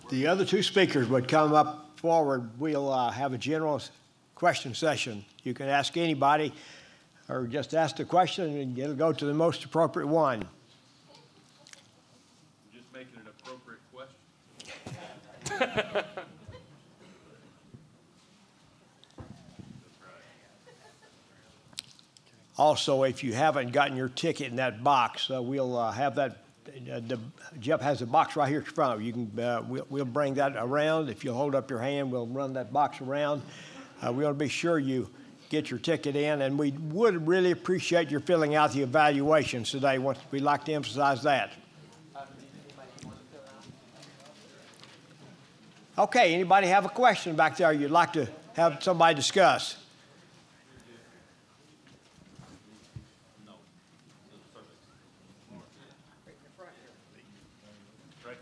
the other two speakers would come up forward. We'll have a general question session. You can ask anybody or just ask the question and it'll go to the most appropriate one. Just make it an appropriate question. Also, if you haven't gotten your ticket in that box, we'll have that. Jeff has a box right here in front of you. You can, we'll bring that around. If you hold up your hand, we'll run that box around. We want to be sure you get your ticket in, and we would really appreciate your filling out the evaluations today. We'd like to emphasize that. Okay, anybody have a question back there you'd like to have somebody discuss?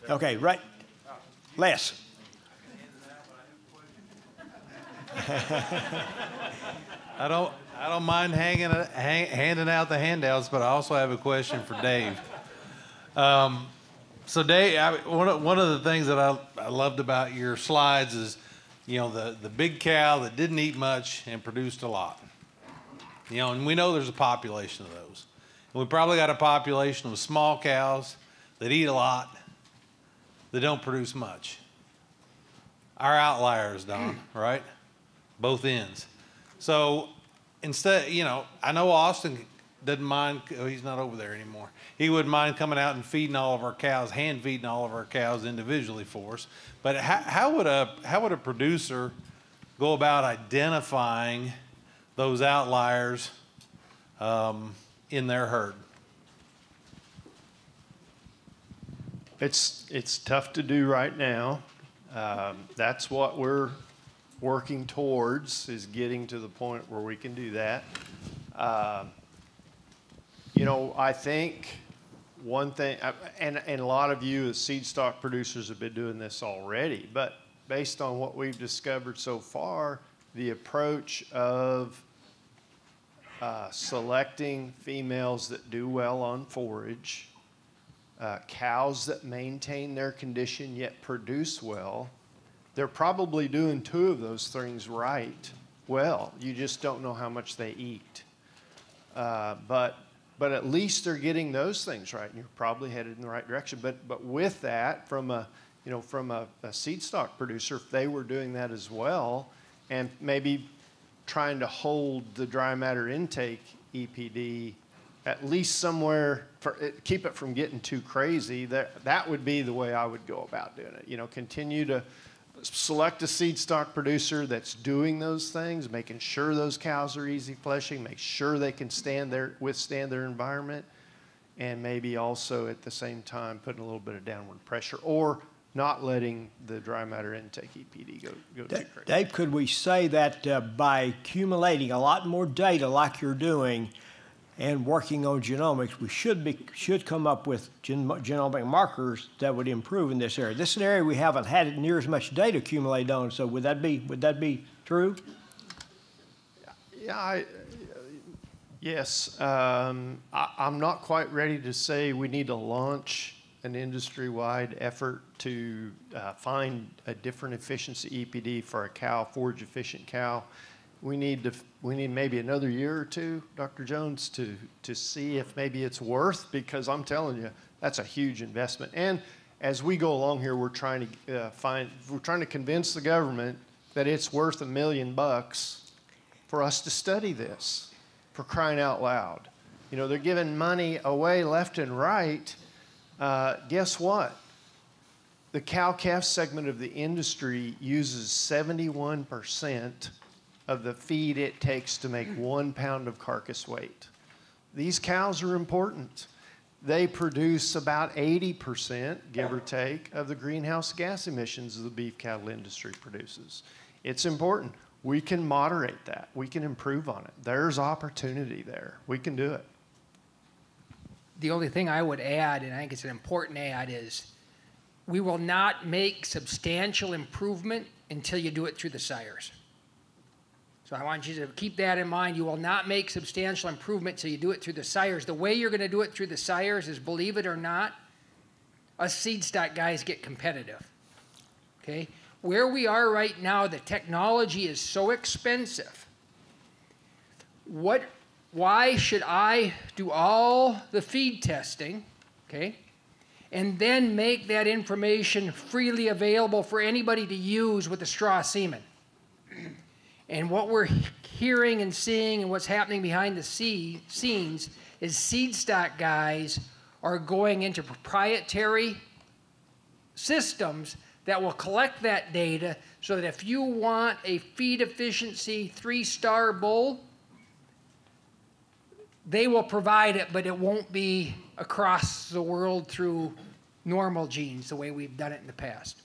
Okay, right. Les. I don't mind handing out the handouts, but I also have a question for Dave. So Dave, one of the things that I loved about your slides is, you know, the big cow that didn't eat much and produced a lot. You know, and we know there's a population of those. And we probably got a population of small cows that eat a lot, that don't produce much. Our outliers, Don, right? Both ends. So instead, you know, I know Austin doesn't mind, oh, he's not over there anymore. He wouldn't mind coming out and feeding all of our cows, hand feeding all of our cows individually for us. But how would a producer go about identifying those outliers in their herd? It's tough to do right now. That's what we're working towards, is getting to the point where we can do that. You know, I think one thing, and a lot of you as seed stock producers have been doing this already, but based on what we've discovered so far, the approach of selecting females that do well on forage, cows that maintain their condition yet produce well, they're probably doing two of those things right well. You just don't know how much they eat. But at least they're getting those things right, and you're probably headed in the right direction. But with that, from a seed stock producer, if they were doing that as well, and maybe trying to hold the dry matter intake EPD at least somewhere, keep it from getting too crazy, that would be the way I would go about doing it. You know, continue to select a seed stock producer that's doing those things, making sure those cows are easy fleshing, make sure they can withstand their environment, and maybe also at the same time putting a little bit of downward pressure, or not letting the dry matter intake EPD go too crazy. Dave, could we say that by accumulating a lot more data like you're doing and working on genomics, we should come up with genomic markers that would improve in this area. This is an area we haven't had near as much data accumulated on. So would that be true? Yeah, yes. I'm not quite ready to say we need to launch an industry-wide effort to find a different efficiency EPD for a cow, forage efficient cow. We need maybe another year or two, Dr. Jones, to see if maybe it's worth, because I'm telling you, that's a huge investment. And as we go along here, we're trying to convince the government that it's worth $1 million for us to study this, for crying out loud. You know, they're giving money away left and right. Guess what? The cow-calf segment of the industry uses 71% of the feed it takes to make 1 pound of carcass weight. These cows are important. They produce about 80%, give or take, of the greenhouse gas emissions the beef cattle industry produces. It's important. We can moderate that. We can improve on it. There's opportunity there. We can do it. The only thing I would add, and I think it's an important add, is we will not make substantial improvement until you do it through the sires. So I want you to keep that in mind. You will not make substantial improvement until you do it through the sires. The way you're going to do it through the sires is, believe it or not, us seed stock guys get competitive. okay? Where we are right now, the technology is so expensive. Why should I do all the feed testing, okay, and then make that information freely available for anybody to use with the straw semen? And what we're hearing and seeing and what's happening behind the scenes is seed stock guys are going into proprietary systems that will collect that data so that if you want a feed efficiency 3-star bull, they will provide it, but it won't be across the world through normal genes the way we've done it in the past.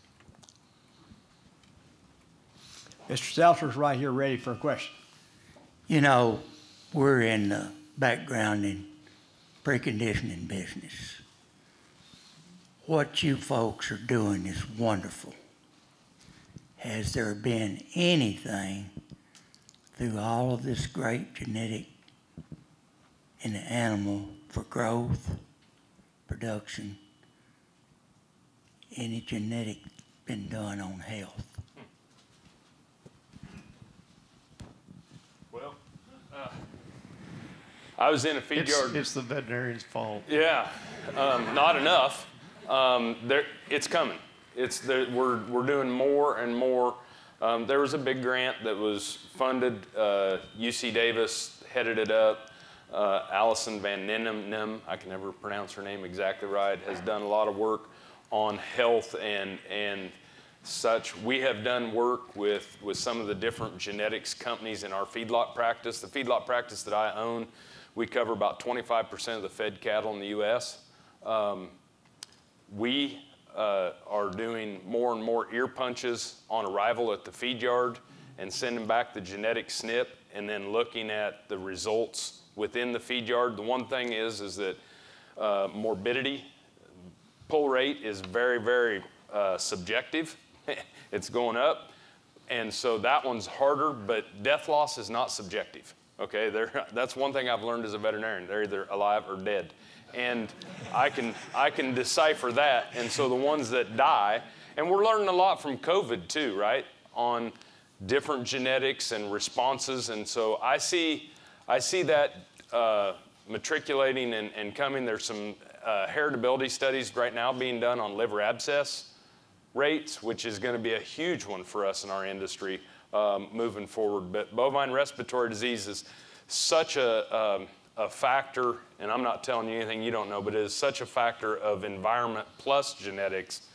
Mr. Seltzer's right here ready for a question. You know, we're in the background in preconditioning business. What you folks are doing is wonderful. Has there been anything through all of this great genetic in the animal for growth, production, any genetic been done on health? Well, I was in a feed yard. It's the veterinarian's fault. Yeah, not enough. It's coming. We're doing more and more. There was a big grant that was funded. UC Davis headed it up. Allison Van Nim, I can never pronounce her name exactly right, has done a lot of work on health and such. We have done work with some of the different genetics companies in our feedlot practice. The feedlot practice that I own, we cover about 25% of the fed cattle in the U.S. We are doing more and more ear punches on arrival at the feed yard and sending back the genetic SNP and then looking at the results within the feed yard. The one thing is that morbidity, pull rate is very, very subjective. It's going up. And so that one's harder, but death loss is not subjective. Okay, that's one thing I've learned as a veterinarian. They're either alive or dead. And I can decipher that. And so the ones that die, and we're learning a lot from COVID too, right? On different genetics and responses. And so I see that matriculating and coming. There's some heritability studies right now being done on liver abscess rates, which is going to be a huge one for us in our industry moving forward. But bovine respiratory disease is such a factor, and I'm not telling you anything you don't know, but it is such a factor of environment plus genetics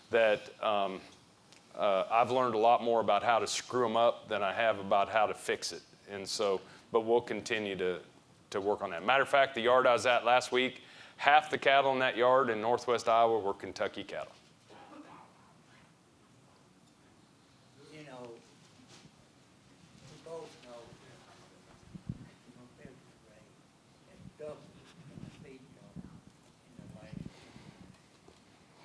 that I've learned a lot more about how to screw them up than I have about how to fix it. And so, but we'll continue to work on that. Matter of fact, the yard I was at last week, half the cattle in that yard in northwest Iowa were Kentucky cattle. You know, we both know the morbidity rate has doubled in the feed yard in the last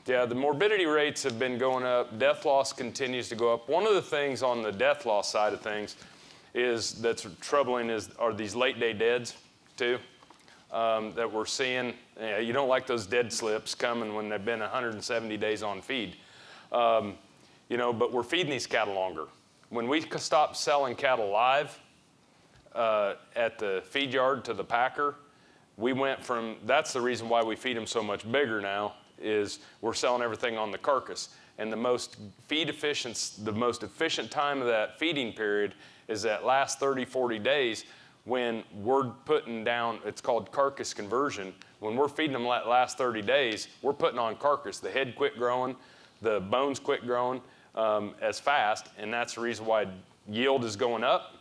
year. Yeah, the morbidity rates have been going up. Death loss continues to go up. One of the things on the death loss side of things that's troubling are these late day deads too that we're seeing. You don't like those dead slips coming when they've been 170 days on feed. You know, but we're feeding these cattle longer. When we stopped selling cattle live at the feed yard to the packer, we went from, that's the reason why we feed them so much bigger now, is we're selling everything on the carcass. And the most efficient time of that feeding period is that last 30, 40 days when we're putting down, it's called carcass conversion. When we're feeding them that last 30 days, we're putting on carcass. The head quit growing, the bones quit growing as fast, and that's the reason why yield is going up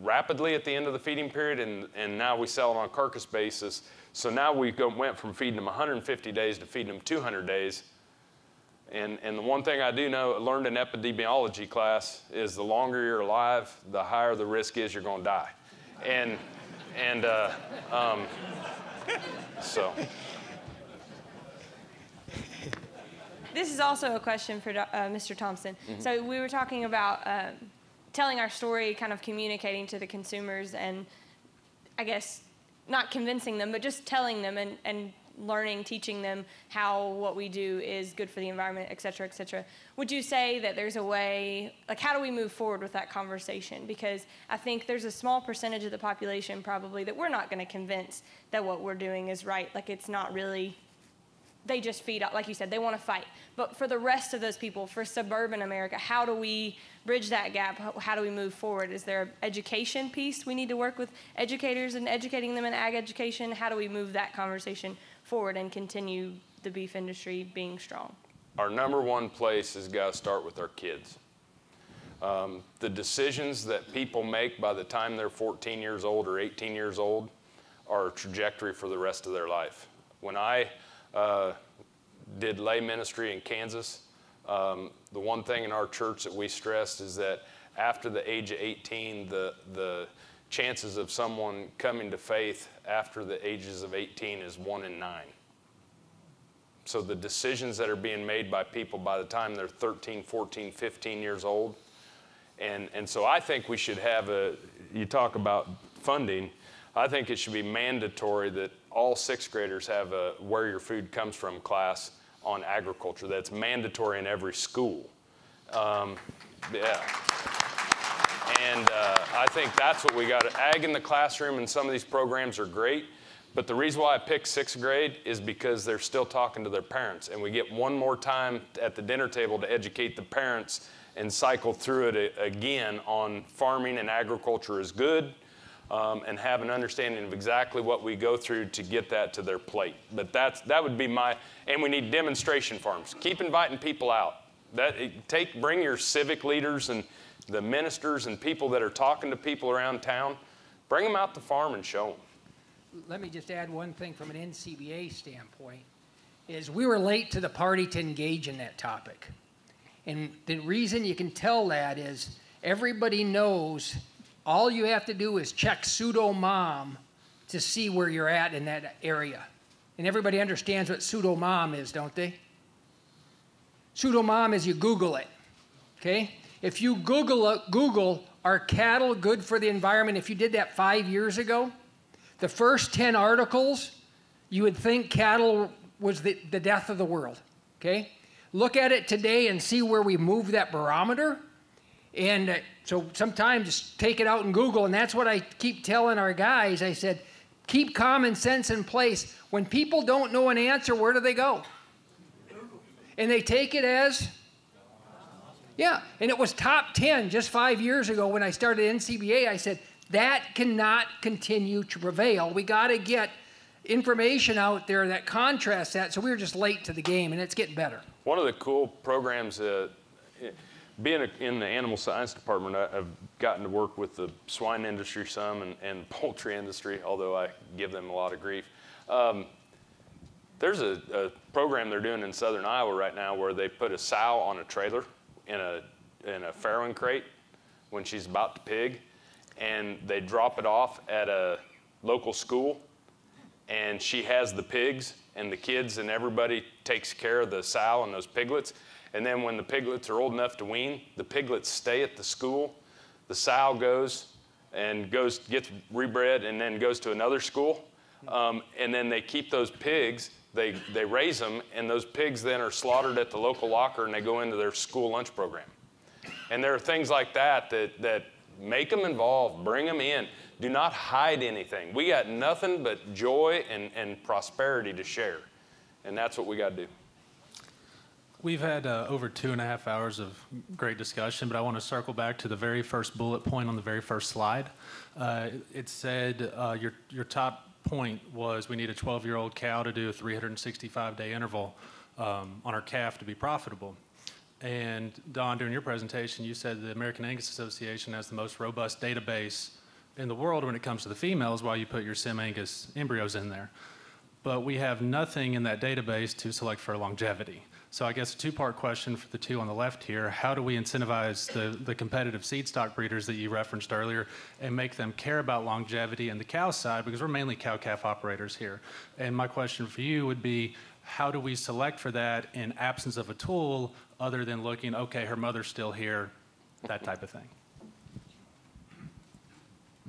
rapidly at the end of the feeding period, and now we sell it on a carcass basis. So now we went from feeding them 150 days to feeding them 200 days. And the one thing I do know, learned in epidemiology class, is the longer you're alive, the higher the risk is you're going to die. So. This is also a question for Mr. Thompson. Mm-hmm. So we were talking about telling our story, kind of communicating to the consumers, and I guess not convincing them, but just telling them and learning, teaching them how what we do is good for the environment, et cetera, et cetera. Would you say that there's a way, like how do we move forward with that conversation? Because I think there's a small percentage of the population probably that we're not going to convince that what we're doing is right. Like it's not really, they just feed up, like you said, they want to fight. But for the rest of those people, for suburban America, how do we bridge that gap? How do we move forward? Is there an education piece we need to work with educators and educating them in ag education? How do we move that conversation forward and continue the beef industry being strong? Our number one place has got to start with our kids. The decisions that people make by the time they're 14 years old or 18 years old are a trajectory for the rest of their life. When I did lay ministry in Kansas, the one thing in our church that we stressed is that after the age of 18, the chances of someone coming to faith after the ages of 18 is 1 in 9. So the decisions that are being made by people by the time they're 13, 14, 15 years old. And so I think we should have you talk about funding, I think it should be mandatory that all sixth graders have a Where Your Food Comes From class on agriculture. That's mandatory in every school. Yeah. And I think that's what we got. Ag in the classroom and some of these programs are great, but the reason why I picked sixth grade is because they're still talking to their parents, and we get one more time at the dinner table to educate the parents and cycle through it again on farming and agriculture is good, and have an understanding of exactly what we go through to get that to their plate. But that would be and we need demonstration farms. Keep inviting people out. Bring your civic leaders and the ministers and people that are talking to people around town, bring them out to farm and show them. Let me just add one thing from an NCBA standpoint, is we were late to the party to engage in that topic. And the reason you can tell that is everybody knows all you have to do is check Pseudomom to see where you're at in that area. And everybody understands what Pseudomom is, don't they? Pseudomom is you Google it, okay? If you Google, are cattle good for the environment? If you did that 5 years ago, the first 10 articles, you would think cattle was the death of the world, okay? Look at it today and see where we moved that barometer. And so sometimes just take it out and Google, and that's what I keep telling our guys. I said, keep common sense in place. When people don't know an answer, where do they go? And they take it as, yeah, and it was top 10 just 5 years ago when I started NCBA. I said, that cannot continue to prevail. We got to get information out there that contrasts that, so we were just late to the game, and it's getting better. One of the cool programs, being in the animal science department, I've gotten to work with the swine industry some and poultry industry, although I give them a lot of grief. There's a program they're doing in southern Iowa right now where they put a sow on a trailer in a farrowing crate when she's about to pig, and they drop it off at a local school, and she has the pigs, and the kids and everybody takes care of the sow and those piglets. And then when the piglets are old enough to wean, the piglets stay at the school. The sow gets rebred and then goes to another school. And then they keep those pigs, they raise them, and those pigs then are slaughtered at the local locker and they go into their school lunch program. And there are things like that make them involved, bring them in. Do not hide anything. We got nothing but joy and prosperity to share. And that's what we got to do. We've had over 2.5 hours of great discussion, but I want to circle back to the very first bullet point on the very first slide. It said your top point was we need a 12-year-old cow to do a 365-day interval on our calf to be profitable. And Don, during your presentation, you said the American Angus Association has the most robust database in the world when it comes to the females while you put your Sim Angus embryos in there. But we have nothing in that database to select for longevity. So I guess a two-part question for the two on the left here. How do we incentivize the competitive seed stock breeders that you referenced earlier and make them care about longevity in the cow side? Because we're mainly cow-calf operators here. And my question for you would be, how do we select for that in absence of a tool other than looking, okay, her mother's still here, that type of thing?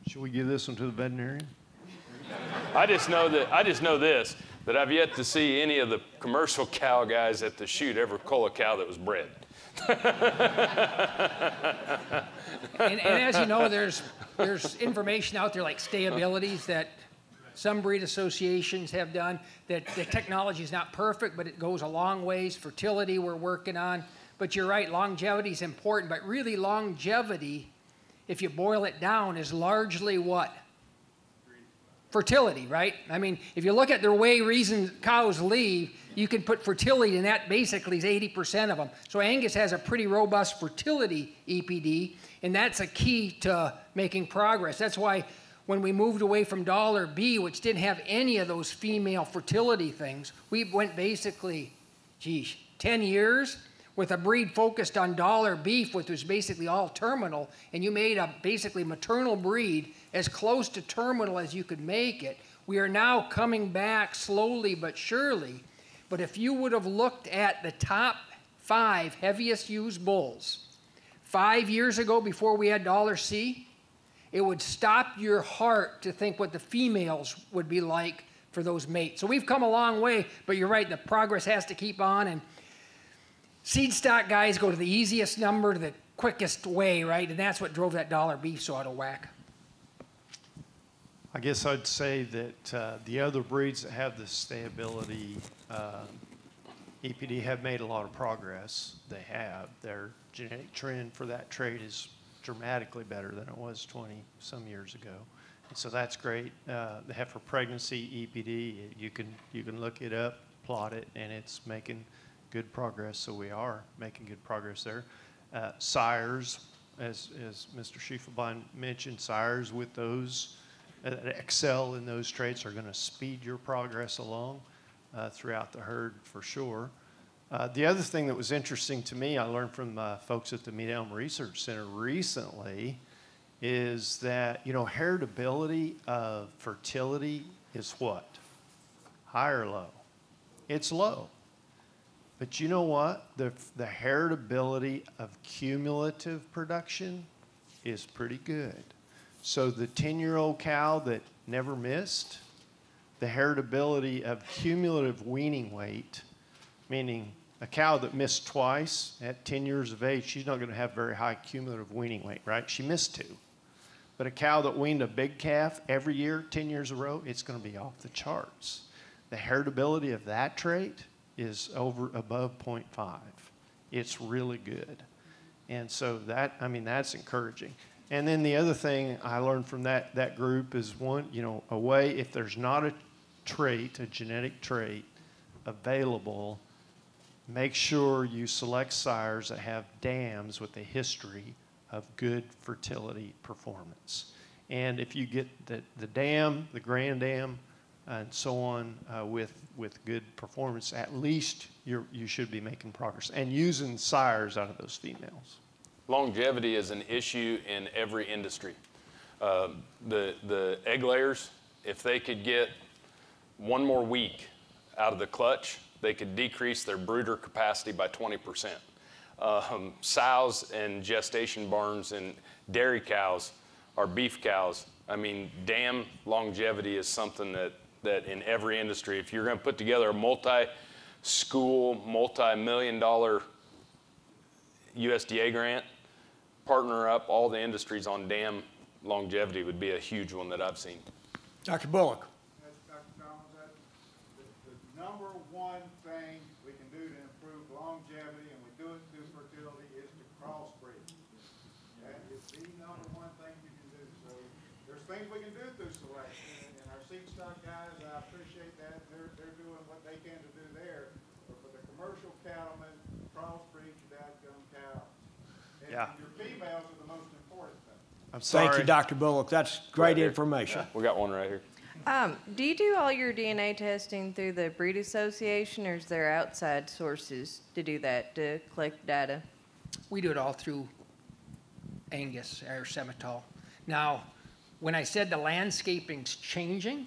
Should we give this one to the veterinarian? I just know this. that I've yet to see any of the commercial cow guys at the chute ever cull a cow that was bred. And as you know, there's information out there like stayabilities that some breed associations have done, that the technology is not perfect, but it goes a long ways. Fertility we're working on. But you're right, longevity is important, but really longevity, if you boil it down, is largely what? Fertility, right? I mean, if you look at the way reasons cows leave, you can put fertility, and that basically is 80% of them. So Angus has a pretty robust fertility EPD, and that's a key to making progress. That's why when we moved away from $B, which didn't have any of those female fertility things, we went basically, 10 years with a breed focused on beef, which was basically all terminal, and you made a basically maternal breed as close to terminal as you could make it. We are now coming back slowly but surely. But if you would have looked at the top 5 heaviest used bulls 5 years ago before we had $C, it would stop your heart to think what the females would be like for those mates. So we've come a long way, but you're right, the progress has to keep on. And seed stock guys go to the easiest number, the quickest way, right? And that's what drove that beef so out of whack. I guess I'd say that the other breeds that have the stayability EPD have made a lot of progress. They have. Their genetic trend for that trait is dramatically better than it was 20-some years ago. And so that's great. The heifer pregnancy EPD, you can look it up, plot it, and it's making good progress. So we are making good progress there. Sires, as Mr. Schiefelbein mentioned, sires with those excel in those traits are going to speed your progress along throughout the herd for sure. The other thing that was interesting to me, I learned from folks at the Meat Elm Research Center recently, is that, heritability of fertility is what? High or low? It's low. But you know what? The heritability of cumulative production is pretty good. So the 10-year-old cow that never missed, the heritability of cumulative weaning weight, meaning a cow that missed twice at 10 years of age, she's not going to have very high cumulative weaning weight, right? She missed 2. But a cow that weaned a big calf every year, 10 years in a row, it's going to be off the charts. The heritability of that trait is above 0.5. It's really good. And so that's encouraging. And then the other thing I learned from that group is a way, if there's not a trait, a genetic trait available, make sure you select sires that have dams with a history of good fertility performance. And if you get the dam, the grand dam, and so on with good performance, at least you should be making progress and using sires out of those females. Longevity is an issue in every industry. The egg layers, if they could get one more week out of the clutch, they could decrease their brooder capacity by 20%. Sows and gestation barns and dairy cows are beef cows. I mean, dam longevity is something that in every industry, if you're going to put together a multi-school, multi-million-dollar USDA grant, partner up all the industries on dam longevity would be a huge one that I've seen. Dr. Bullock. As Dr. Collins said, the number one thing we can do to improve longevity, and we do it through fertility, is to crossbreed. That is the number one thing you can do. So there's things we can do through selection, and our seed stock guys, I appreciate that. They're doing what they can to do there. But for the commercial cattlemen, crossbreed your dadgum cows. And your females are the most important thing. I'm sorry. Thank you, Dr. Bullock. That's great information. We got one right here. Do you do all your DNA testing through the breed association, or is there outside sources to do that, to collect data? We do it all through Angus or Semitol. Now, when I said the landscaping's changing,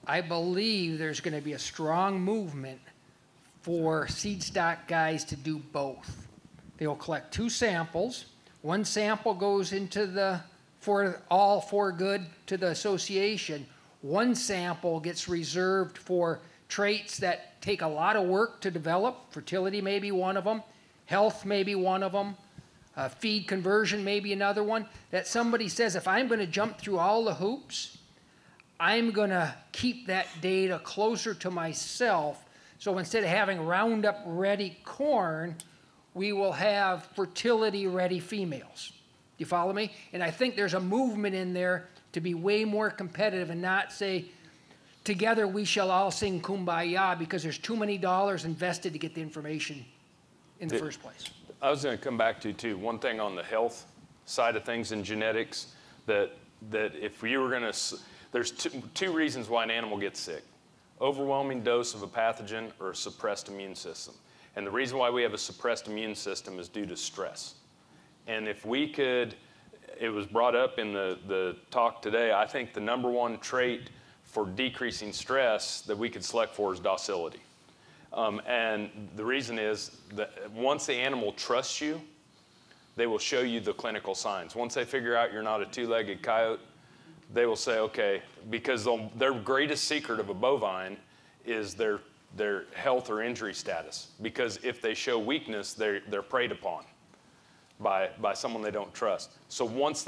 I believe there's going to be a strong movement for seed stock guys to do both. They'll collect 2 samples. One sample goes into for good to the association. One sample gets reserved for traits that take a lot of work to develop. Fertility may be one of them. Health may be one of them. Feed conversion may be another one. That somebody says, if I'm going to jump through all the hoops, I'm going to keep that data closer to myself. So instead of having Roundup ready corn, we will have fertility ready females. You follow me? And I think there's a movement in there to be way more competitive and not say, together we shall all sing Kumbaya, because there's too many dollars invested to get the information in the first place. I was going to come back to, too, one thing on the health side of things in genetics, that if you were going to, there's two reasons why an animal gets sick: overwhelming dose of a pathogen or a suppressed immune system. And the reason why we have a suppressed immune system is due to stress. And if we could, it was brought up in the talk today, I think the #1 trait for decreasing stress that we could select for is docility. And the reason is that once the animal trusts you, they will show you the clinical signs. Once they figure out you're not a two-legged coyote, they will say, okay, because their greatest secret of a bovine is their health or injury status. Because if they show weakness, they're preyed upon by someone they don't trust. So once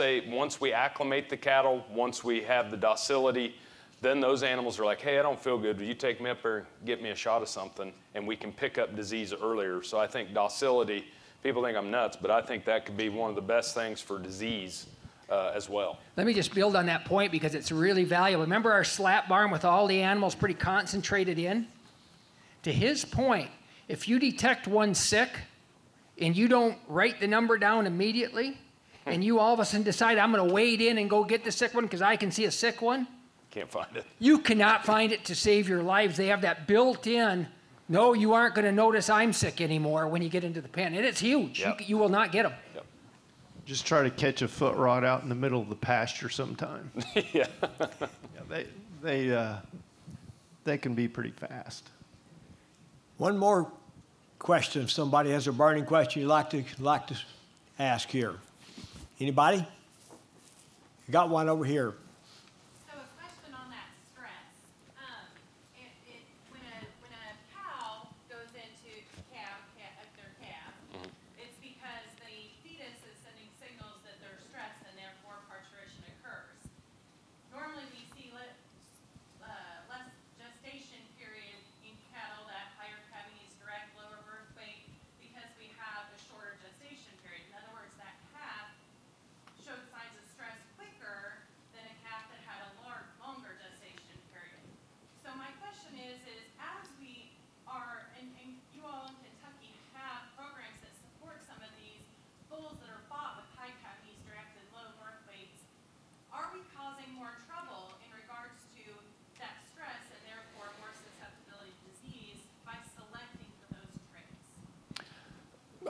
we acclimate the cattle, once we have the docility, then those animals are like, hey, I don't feel good. Will you take me up there and get me a shot of something? And we can pick up disease earlier. So I think docility, people think I'm nuts, but I think that could be one of the best things for disease as well. Let me just build on that point because it's really valuable. Remember our slap barn with all the animals pretty concentrated in? To his point, if you detect one sick and you don't write the number down immediately, and you all of a sudden decide, I'm going to wade in and go get the sick one because I can see a sick one, can't find it. You cannot find it to save your lives. They have that built in, no, you aren't going to notice I'm sick anymore when you get into the pen. And it's huge. Yep. You will not get them. Yep. Just try to catch a foot rot out in the middle of the pasture sometime. Yeah. They can be pretty fast. One more question. If somebody has a burning question you'd like to ask here. Anybody? You got one over here.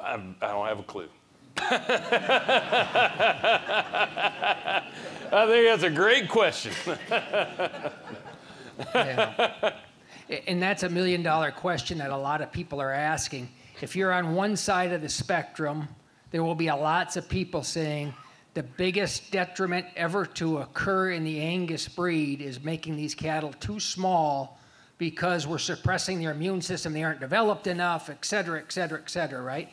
I don't have a clue. I think that's a great question. Yeah. And that's $1 million question that a lot of people are asking. If you're on one side of the spectrum, there will be lots of people saying the biggest detriment ever to occur in the Angus breed is making these cattle too small because we're suppressing their immune system, they aren't developed enough, et cetera, right?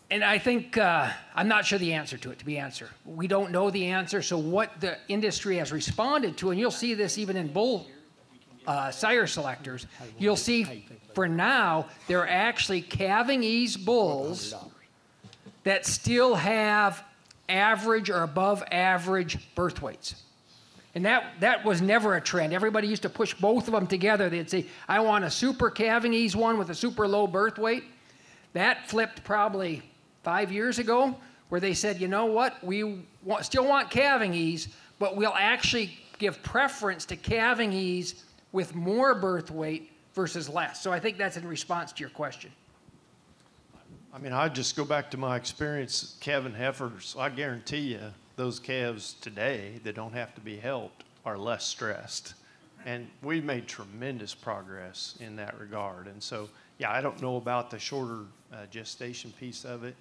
And I think, I'm not sure the answer to it, to be answered. We don't know the answer, so what the industry has responded to, and you'll see this even in bull sire selectors, you'll see for now, they're actually calving ease bulls that still have average or above average birth weights. And that was never a trend. Everybody used to push both of them together. They'd say, I want a super calving ease one with a super low birth weight. That flipped probably 5 years ago, where they said, you know what, we still want calving ease, but we'll actually give preference to calving ease with more birth weight versus less. So I think that's in response to your question. I mean, I'd just go back to my experience calving heifers. I guarantee you those calves today that don't have to be helped are less stressed. And we've made tremendous progress in that regard. And so, yeah, I don't know about the shorter gestation piece of it,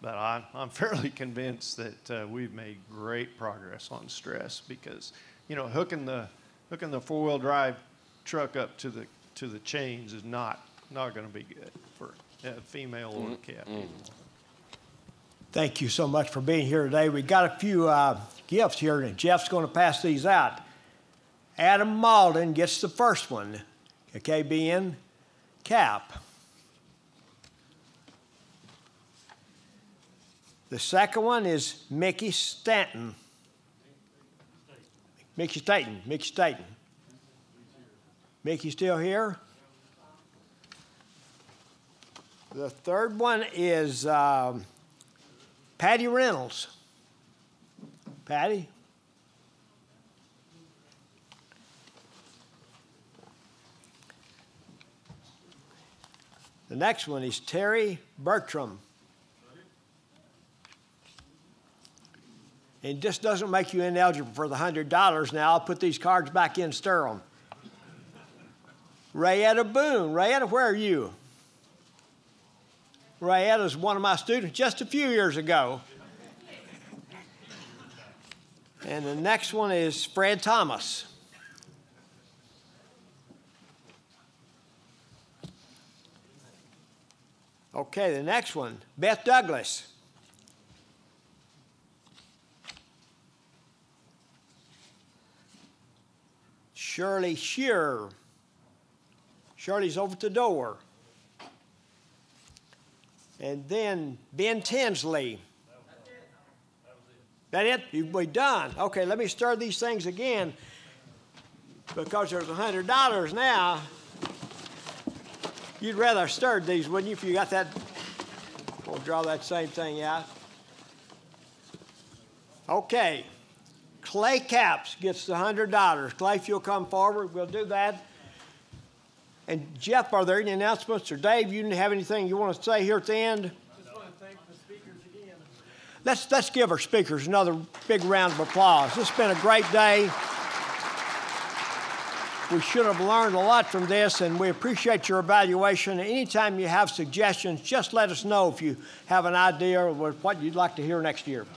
but I'm fairly convinced that we've made great progress on stress because, you know, hooking the hooking the four-wheel drive truck up to the chains is not going to be good for a female or a calf anymore. Thank you so much for being here today. We got a few gifts here, and Jeff's going to pass these out. Adam Malden gets the first one, a KBN cap. The second one is Mickey Stanton. Mickey Staten. Mickey still here? The third one is Patty Reynolds. Patty? The next one is Terry Bertram. It just doesn't make you ineligible for the $100. Now I'll put these cards back in, stir them. Rayetta Boone. Rayetta, where are you? Rayetta's one of my students just a few years ago. And the next one is Fred Thomas. Okay, the next one, Beth Douglas. Shirley Shearer. Shirley's over at the door. And then Ben Tinsley. That it? We're done. Okay, let me stir these things again because there's $100 now. You'd rather have stirred these, wouldn't you, if you got that? We'll draw that same thing out. Okay. Clay Caps gets the $100. Clay, if you'll come forward, we'll do that. And Jeff, are there any announcements? Or Dave, you didn't have anything you want to say here at the end? Just want to thank the speakers again. Let's give our speakers another big round of applause. This has been a great day. We should have learned a lot from this, and we appreciate your evaluation. Anytime you have suggestions, just let us know if you have an idea of what you'd like to hear next year.